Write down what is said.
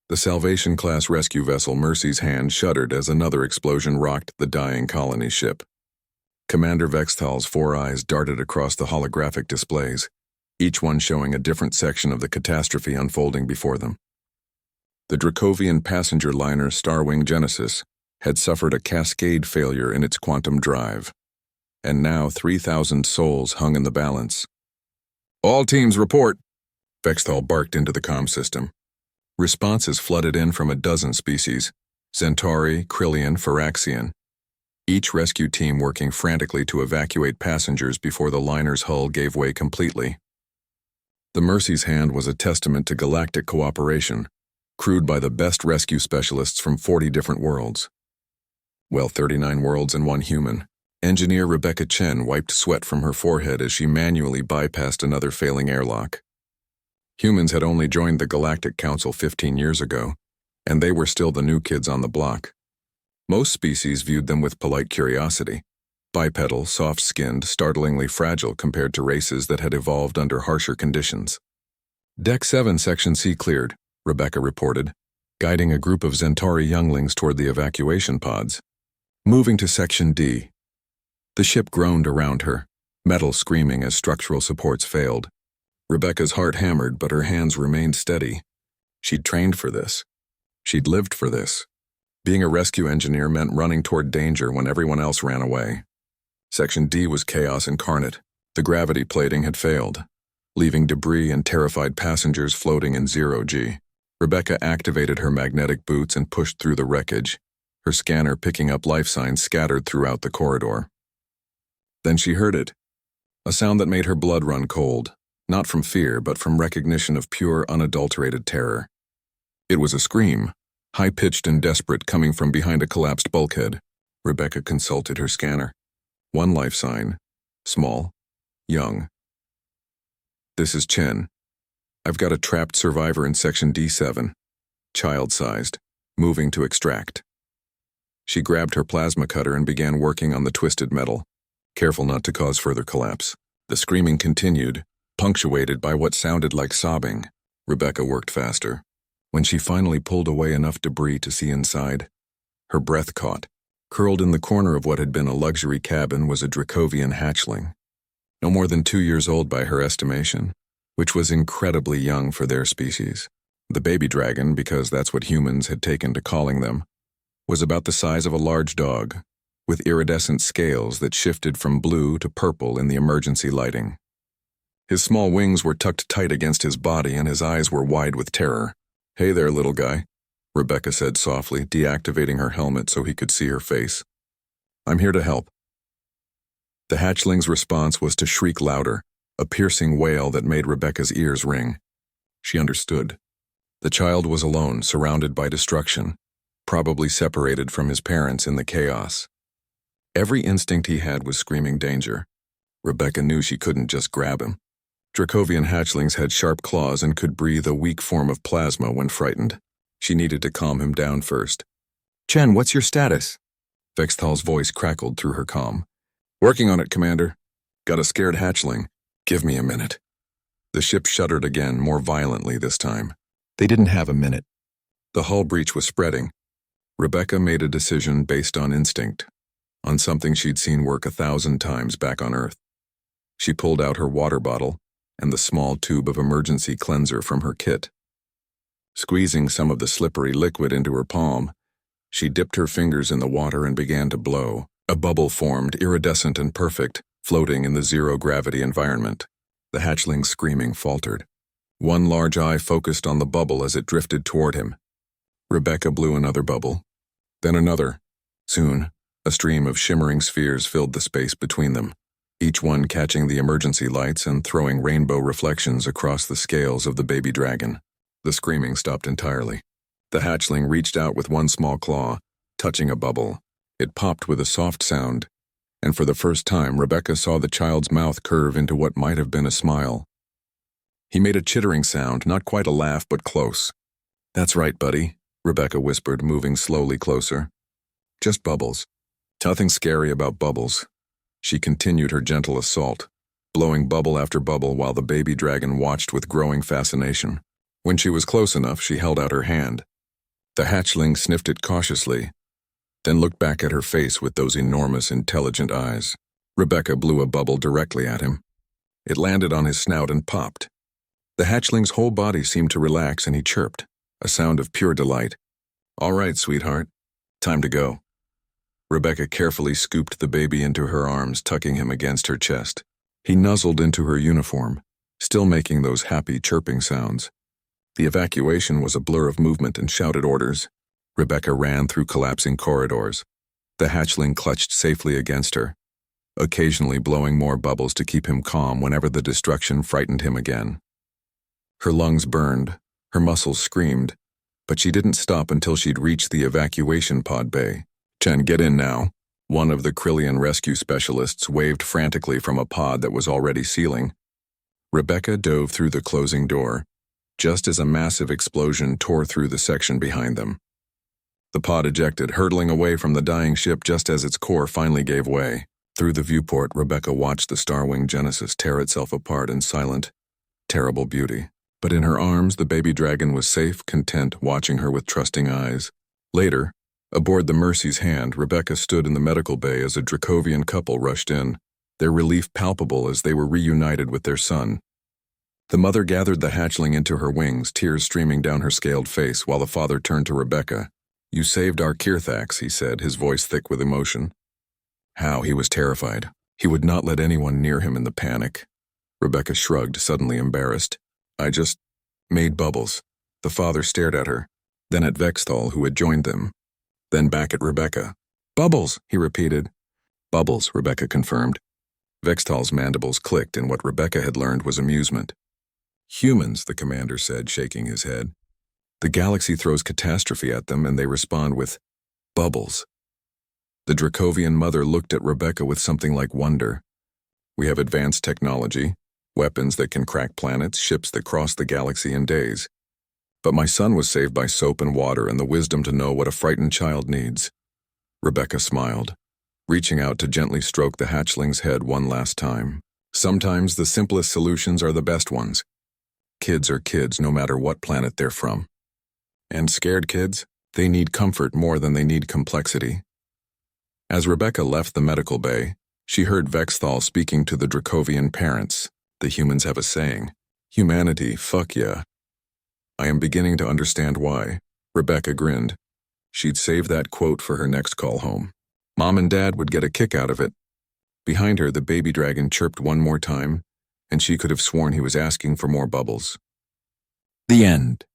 The Salvation-class rescue vessel Mercy's hand shuddered as another explosion rocked the dying colony ship. Commander Vexthal's four eyes darted across the holographic displays, each one showing a different section of the catastrophe unfolding before them. The Dracovian passenger liner Starwing Genesis had suffered a cascade failure in its quantum drive, and now 3,000 souls hung in the balance. "All teams report," Vexthal barked into the comm system. Responses flooded in from a dozen species: Centauri, Krillian, Phyraxian. Each rescue team working frantically to evacuate passengers before the liner's hull gave way completely. The Mercy's hand was a testament to galactic cooperation, crewed by the best rescue specialists from 40 different worlds. 39 worlds and one human. Engineer Rebecca Chen wiped sweat from her forehead as she manually bypassed another failing airlock. Humans had only joined the Galactic Council 15 years ago, and they were still the new kids on the block. Most species viewed them with polite curiosity, bipedal, soft-skinned, startlingly fragile compared to races that had evolved under harsher conditions. Deck 7, Section C cleared, Rebecca reported, guiding a group of Centauri younglings toward the evacuation pods. Moving to Section D. The ship groaned around her, metal screaming as structural supports failed. Rebecca's heart hammered, but her hands remained steady. She'd trained for this. She'd lived for this. Being a rescue engineer meant running toward danger when everyone else ran away. Section D was chaos incarnate. The gravity plating had failed, leaving debris and terrified passengers floating in zero-G. Rebecca activated her magnetic boots and pushed through the wreckage, her scanner picking up life signs scattered throughout the corridor. Then she heard it, a sound that made her blood run cold, not from fear but from recognition of pure, unadulterated terror. It was a scream, high-pitched and desperate, coming from behind a collapsed bulkhead. Rebecca consulted her scanner. One life sign, small, young. "This is Chen. I've got a trapped survivor in Section D7, child-sized, moving to extract." She grabbed her plasma cutter and began working on the twisted metal, careful not to cause further collapse. The screaming continued, punctuated by what sounded like sobbing. Rebecca worked faster. When she finally pulled away enough debris to see inside, her breath caught. Curled in the corner of what had been a luxury cabin was a Dracovian hatchling, no more than 2 years old by her estimation, which was incredibly young for their species. The baby dragon, because that's what humans had taken to calling them, was about the size of a large dog, with iridescent scales that shifted from blue to purple in the emergency lighting. His small wings were tucked tight against his body and his eyes were wide with terror. "Hey there, little guy," Rebecca said softly, deactivating her helmet so he could see her face. "I'm here to help." The hatchling's response was to shriek louder, a piercing wail that made Rebecca's ears ring. She understood. The child was alone, surrounded by destruction, probably separated from his parents in the chaos. Every instinct he had was screaming danger. Rebecca knew she couldn't just grab him. Dracovian hatchlings had sharp claws and could breathe a weak form of plasma when frightened. She needed to calm him down first. "Chen, what's your status?" Vexthal's voice crackled through her comm. "Working on it, Commander. Got a scared hatchling. Give me a minute." The ship shuddered again, more violently this time. They didn't have a minute. The hull breach was spreading. Rebecca made a decision based on instinct, on something she'd seen work 1,000 times back on Earth. She pulled out her water bottle and the small tube of emergency cleanser from her kit. Squeezing some of the slippery liquid into her palm, she dipped her fingers in the water and began to blow. A bubble formed, iridescent and perfect, floating in the zero-gravity environment. The hatchling's screaming faltered. One large eye focused on the bubble as it drifted toward him. Rebecca blew another bubble, then another. Soon, a stream of shimmering spheres filled the space between them, each one catching the emergency lights and throwing rainbow reflections across the scales of the baby dragon. The screaming stopped entirely. The hatchling reached out with one small claw, touching a bubble. It popped with a soft sound, and for the first time Rebecca saw the child's mouth curve into what might have been a smile. He made a chittering sound, not quite a laugh, but close. "That's right, buddy," Rebecca whispered, moving slowly closer. "Just bubbles. Nothing scary about bubbles." She continued her gentle assault, blowing bubble after bubble while the baby dragon watched with growing fascination. When she was close enough, she held out her hand. The hatchling sniffed it cautiously, then looked back at her face with those enormous, intelligent eyes. Rebecca blew a bubble directly at him. It landed on his snout and popped. The hatchling's whole body seemed to relax and he chirped, a sound of pure delight. "All right, sweetheart. Time to go." Rebecca carefully scooped the baby into her arms, tucking him against her chest. He nuzzled into her uniform, still making those happy chirping sounds. The evacuation was a blur of movement and shouted orders. Rebecca ran through collapsing corridors. The hatchling clutched safely against her, occasionally blowing more bubbles to keep him calm whenever the destruction frightened him again. Her lungs burned, her muscles screamed, but she didn't stop until she'd reached the evacuation pod bay. "Chen, get in now." One of the Krillian rescue specialists waved frantically from a pod that was already sealing. Rebecca dove through the closing door, just as a massive explosion tore through the section behind them. The pod ejected, hurtling away from the dying ship just as its core finally gave way. Through the viewport, Rebecca watched the Starwing Genesis tear itself apart in silent, terrible beauty. But in her arms, the baby dragon was safe, content, watching her with trusting eyes. Later, aboard the Mercy's Hand, Rebecca stood in the medical bay as a Dracovian couple rushed in, their relief palpable as they were reunited with their son. The mother gathered the hatchling into her wings, tears streaming down her scaled face, while the father turned to Rebecca. "You saved our Kirthax," he said, his voice thick with emotion. How he was terrified. He would not let anyone near him in the panic. Rebecca shrugged, suddenly embarrassed. "I just made bubbles." The father stared at her, then at Vexthal, who had joined them, then back at Rebecca. "Bubbles," he repeated. "Bubbles," Rebecca confirmed. Vexthal's mandibles clicked, and what Rebecca had learned was amusement. "Humans," the commander said, shaking his head. "The galaxy throws catastrophe at them, and they respond with bubbles." The Dracovian mother looked at Rebecca with something like wonder. "We have advanced technology, weapons that can crack planets, ships that cross the galaxy in days. But my son was saved by soap and water and the wisdom to know what a frightened child needs." Rebecca smiled, reaching out to gently stroke the hatchling's head one last time. "Sometimes the simplest solutions are the best ones. Kids are kids no matter what planet they're from. And scared kids, they need comfort more than they need complexity." As Rebecca left the medical bay, she heard Vexthal speaking to the Dracovian parents. "The humans have a saying. Humanity, fuck yeah." "I am beginning to understand why." Rebecca grinned. She'd save that quote for her next call home. Mom and Dad would get a kick out of it. Behind her, the baby dragon chirped one more time, and she could have sworn he was asking for more bubbles. The end.